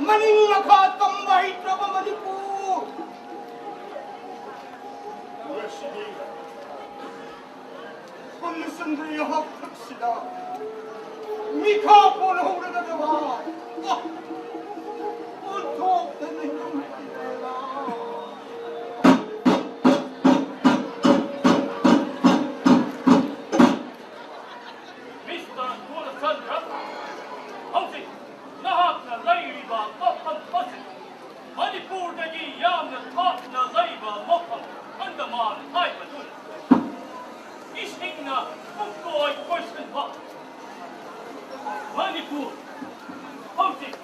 maning makha tambay traba Manipur. Washini. Kullachandra yahak taksida. Mikha polo na deva. Untok na niyong kinela. Mr. Kullachandra, howsing, nahak na layriba mokang pasig. Manipur dagi yam na top na layba mokang Andaman ay patun. Ising na bukoy question pa. Manipur, howsing,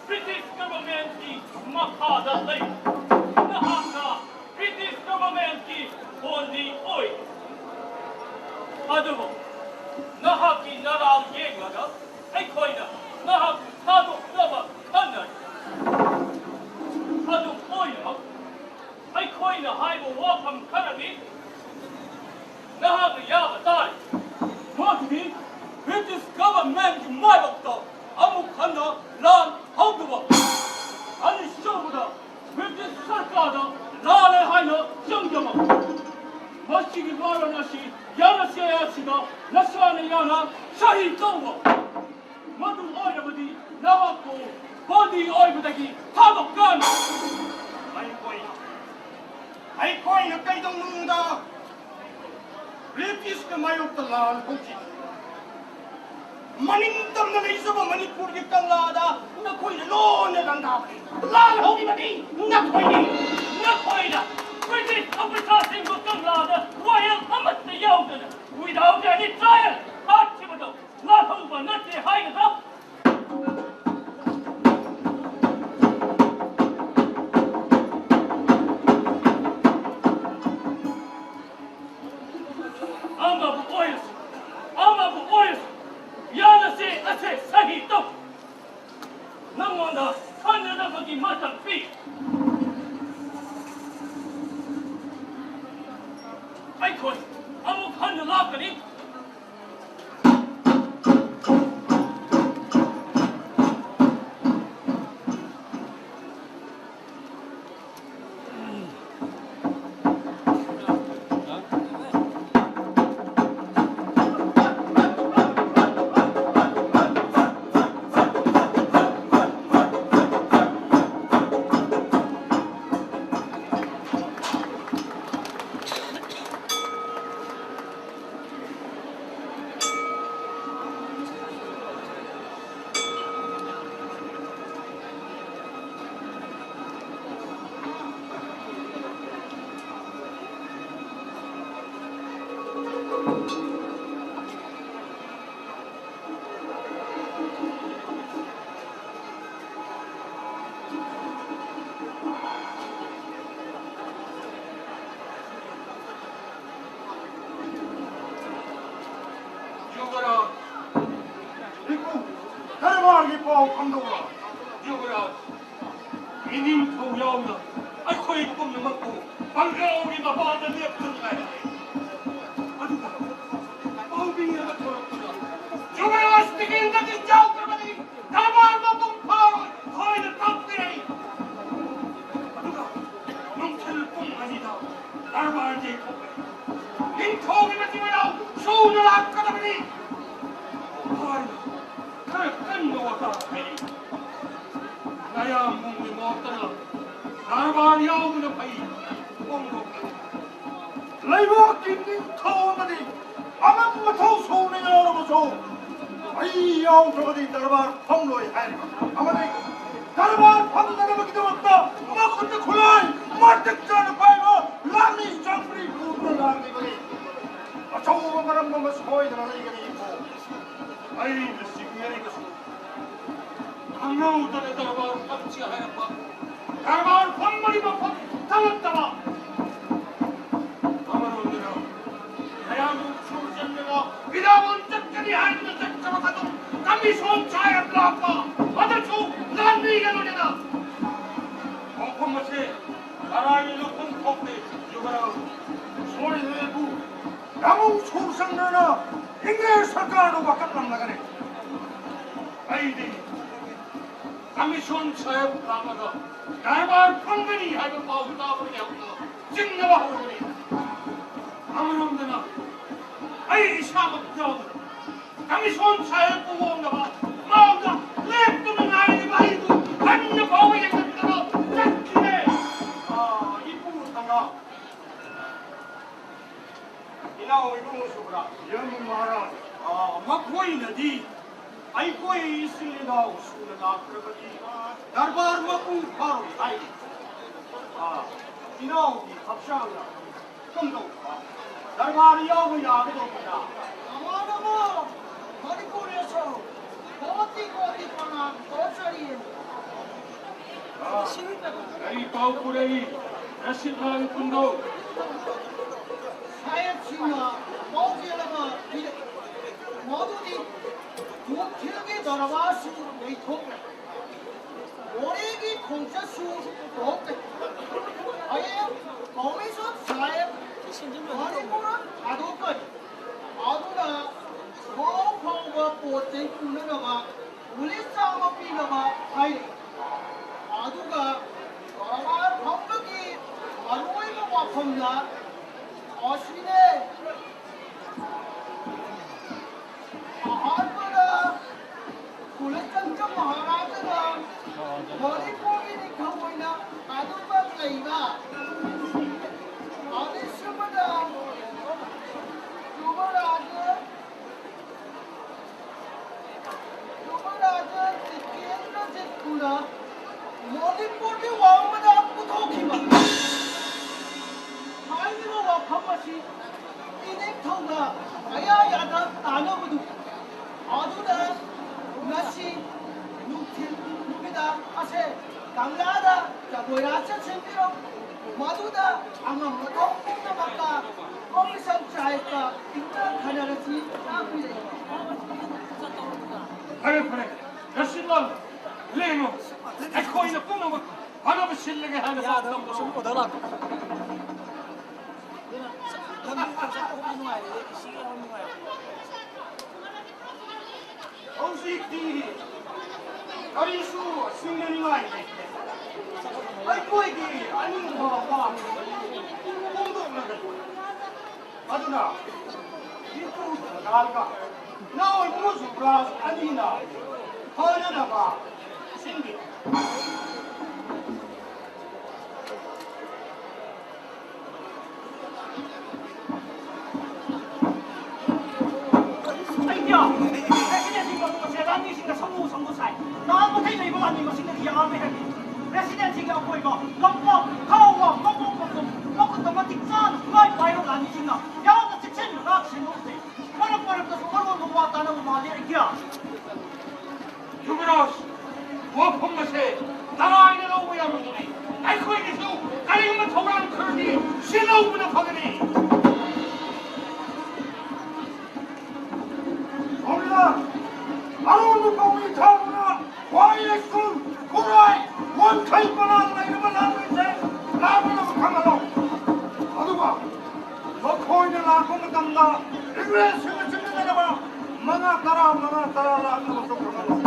British government ki makada lay. Nahak na British government ki hondi oy. Adumo, nahak ki naral yeglaga, ay koina, nahak tadok laba kanay. Aduk oina, ay koina haibo wakam karami, nahak yaba tari. Matibi, British government ki mayokta, amuk hana lan hauduwa. Ani shobuda, British sarkada lale haina jangjama. Masjid Varanasi, yana siyasiga, nasana yana shahid tawwa. Madu oirabadi, nahako, body oibadagi, tadok gana. Ay koy na kaidong nungda. British ka mayok talal hoji. Maningdam na isa ba Manipur di kanglada na koy na loon na landaki. Lal hoji badi na koy ni. Na koina, British advertising ko kanglada, royal amat na yawgan. Without any trial, hachibado, lahat ba natin haigata? Ama bu oyus, yana se ase sahito. Namanda, kanada bagi matang fi. Ay koy, amuk handa lakani. Yuvraj, inim thâu yau na, ay khoi kum na magpo, panggaw ni mabada liap tulay. Aduh, mau biya na thorok na. Yuvraj, tingin na kinjaw ka mali, tamar mo pong pawag, khoi na tapay. Aduh, nung telpong anita, darbar di ko. Hintong na tiwalaw, sunulak ka na mali. Khoi na, kaya wata kayo. Kaya mong limota na, darbar yaw na pay, pongok. Laybo kinding tao na di, amang mataw so na yaw na maso. Ay yaw na di darbar pongloy hay. Amadi, darbar pong na naman kitawagta, makot na kulay, matik ka na pay mo, lami siyempre puto na lang di bali. Masaw mo ka ng mamaskoy na nanay ganito po. Ay, nasigmeri ka so. Anglo Manipuri War pamchi hayapa. Darbar pammari bappa tamattama. Amarondira. Hayamu Kullachandra vidavon chakkani hayna chakkama kadum kami son chaya blapa. Adachu landi ganoneda. Onkomase arani lokun khokte yugara. Sori lebu. Namu Kullachandra English sarkar no bakat nam lagane. Ay di commission साहेब लामा가 दरबार पंगनी है पाव ताबरी है जिन्नवा होनी 아무놈들아 아이 샤먼 commission साहेब को वो ना माउदा लेफ्ट में आए भाई도 अन्य पावे करता चक्के 이쁘고 상가 이나오 이쁘고 수브라 영문 마하라자 막보이는디 아이고에 있으리다 우스르나 그러더니 दरबार मकू फारो आई इनाओ की खपशांगा कम दो दरबार याव याद दो बिना 아마나마 머리꼬리에서 거띠거띠 거나 거저리에 여기 바우쿠레이 라시타의 군도 사회치마 머지라가 모두니 도태하게 돌아와서 내통 오래기 공짜수 없대 아예 거기서 사회 머리꼬는 아도까지 아도나 거펑과 보태 꾸느라가 우리 싸움을 비벼봐 아이 아도가 돌아와 방법이 아로이가 와펑나 어시네 아하르라 굴레짱짱 마하라자가 머리꼬리니 가보이나 아도박 레이가 아니 스마다 유머라자 지키엔나 짓구나 머리꼬리 왕마다 부도키마 하이니가 와파마시 이넥터가 아야야다 나눠보도 아두다 나시 누티다 아세 강가다 자보이라차 챙기러 마두다 아마모도 뽕나마까 거기서 자이까 인간 가냐르지 아무리 그래 그래 라시타 레노 에코이나 뿜어봐 바나브 실력에 하는 사람 무슨 거더라 어식디 어리수 승년이가 있네 아이고 이게 아닌 거 봐. 꿈도 없는 거. 아두나. 이거 나갈까? 나 오늘 무슨 플러스 아니나. 허려나 봐. 신기. 아이야. 레시덴시 이거 제단이신가 성무 사이. 나하고 대저 이거 아닌 것인데 야매 해. 레시덴시가 없고 이거 껌껌 카오와 껌껌껌 먹고 도마틱산 마이 바이로 아니신가. 야가 직진을 락신 없대. 버럭버럭해서 얼굴 왔다는 거 말이야 이게야. 주브라스. 와폰 맛에 나라인을 오고야 먹으니. 아이고 이게서 아니면 더불어는 그러니 신호구나 파더니. 겁니다 아로는 뽕이 타구나 와이렉순 구라이 원카이 뻔하구나 이러면 나누이세 라면하고 강하노 아두가 너 코인을 나쁜 건다 이거에 숨을 죽는 데려봐 만화 따라 라는 것도 강하노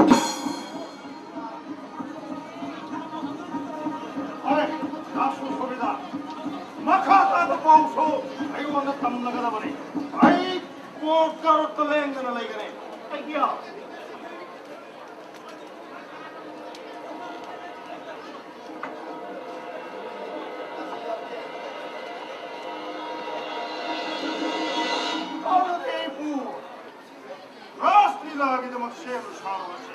아래 나수 소리다 마카타도 pauso 아이고 나 땀나가다 보니 아이 꽃가루 떠랭거나 레이거네 아이야 아르데이부 라스티라기도 막 쉐를 사러가지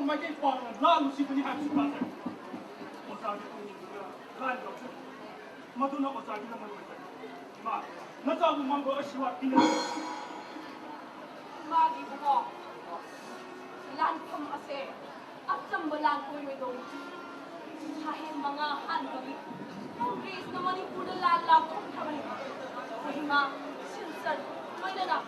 마이게 빠나 라루 시분이 할수 있다. 어사게 통이가 란 거. 마두나 어사게 남은 거. 마 나자고 망고 아시와 이는 마기 부모 란품 아세 아점벌란 보이도 하행 mga 한국이 British Manipur lalak 통하니 그희마 신선 마이나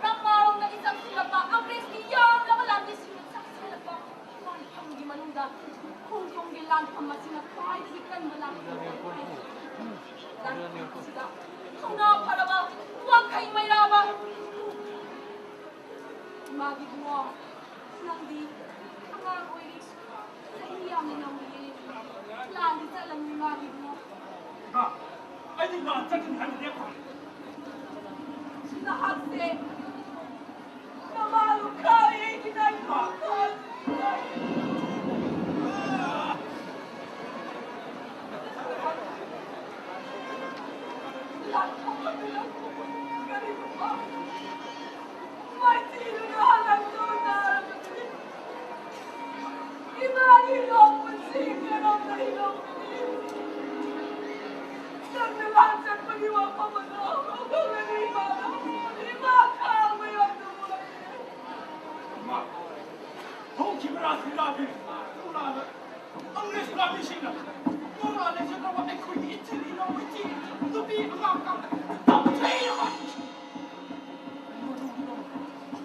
랑마롱 나 isang sila pa ang British yang nakalandi sila pa 란품 gimanunda kung yung 란품 masina kahit ikan malang 란품 sila Tuna para ba? Huwag kayong may labang! Magi mo, nandi, ang ako'y sa iyamin ng ulit. Lali sa lang ni Magi mo. Ha? Ay di ba? Sakin kami niya ko. Lahat se, namalo ka, eh, ginagawa.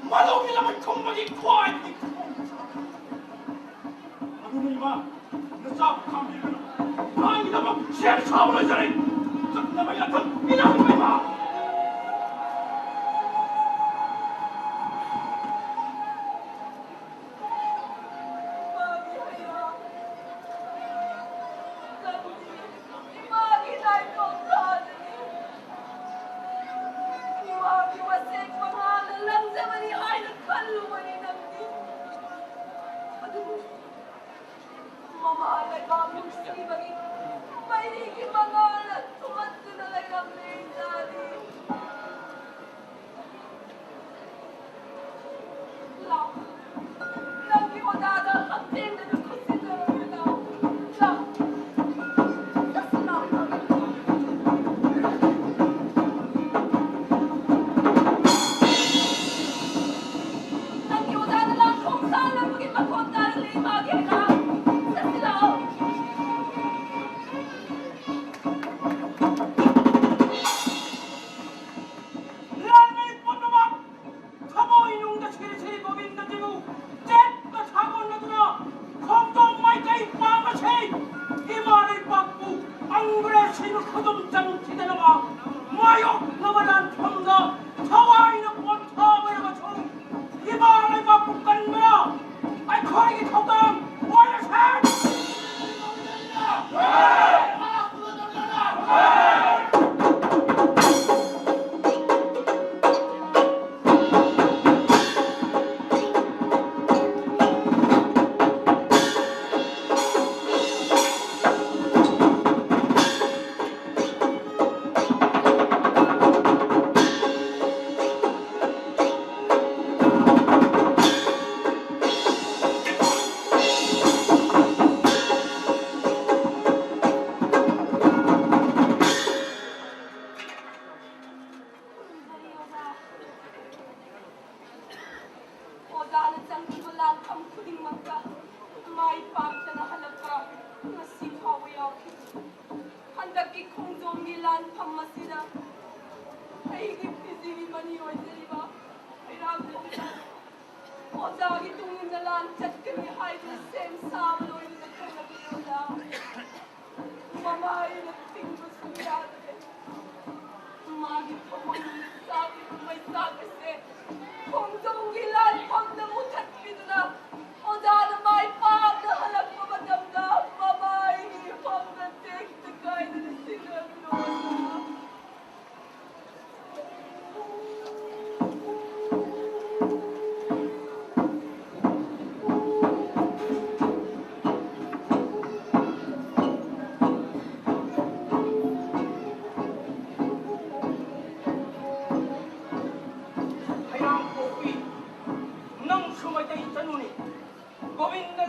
Malong naman kung magikuan ni ko. Ano na iba? Nasab kami na. Ay naman siya sa mga rin. Sa naman yata pinang iba.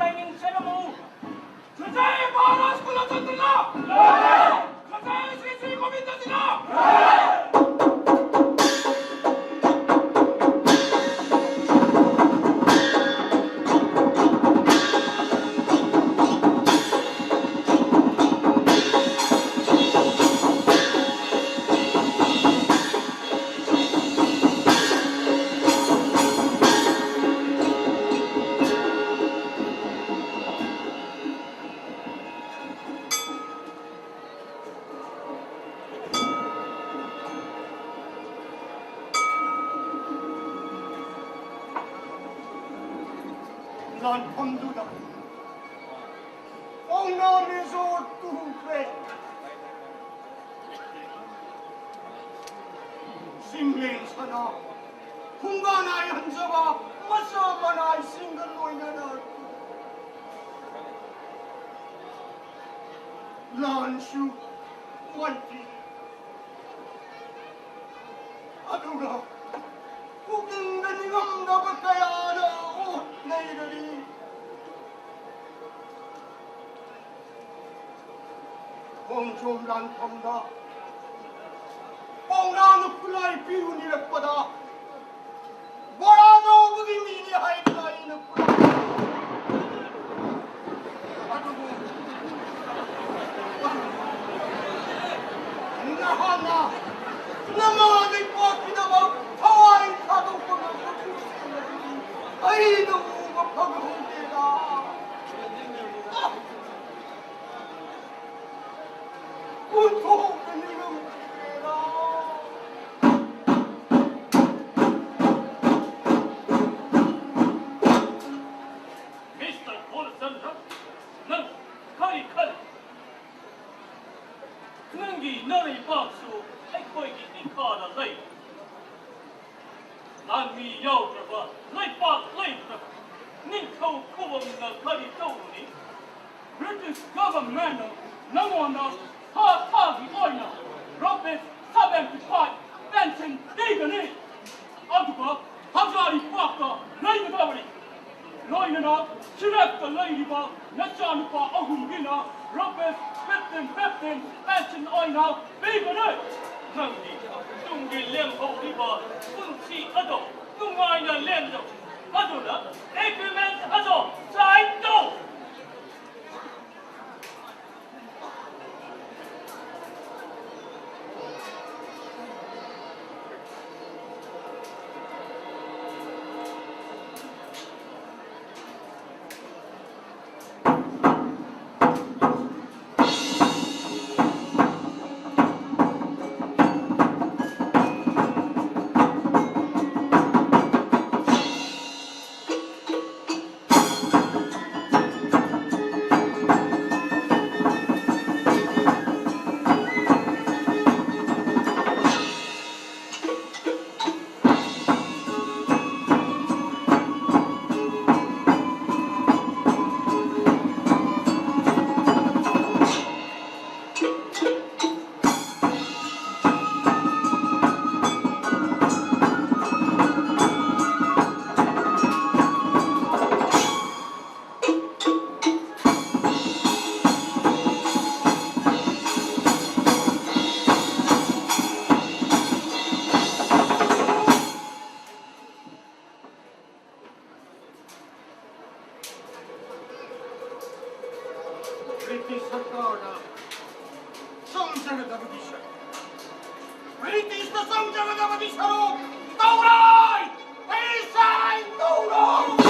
lining ceremony. जय महाराज कुलचंद्र जय श्री श्री गोविंद जी 난 범두다. 엉남에서 뚝배. 신명사나 공간하에 앉아봐 마사마나 싱글로 인하는 란슈 화이팅 아두가 우긴다니 감나볼까야 하나 내일이 엉좀난 탐다 엉나는 플라이 비운이랬거다 뭐라도 그게 미니 하이드라이는 플라이 아두고 나하나 나만의 꽉기다가 하와이 가도 보면서 아이 너무 급하게 홍대다 운동은 이름 홍대다 Mr. Kullachandra nâng khai khẩn nâng gì nơi bạc su ai khôi gì đi khá là lấy làm gì nhau rồi bà lấy bạc lấy rồi nhưng khâu khung là khai đâu đi British government nâng on us ha gì oi nào Robert 75 pension đi cái này anh bà tham gia đi bạc cả lấy cái đâu đi 너희는 지략과 너희리바 여자니까 어흥기나 로베스 뺏든 뺏은 어이나 베이거를 너희 뚱기 렘호리바 운치 어도 뚱아이나 렘도 어도나 에그멘트 어도 사이도 British सरकारना 성장하다 보디셔 브리티시도 성장하다 보디셔로 노라이! 에이사이 노라!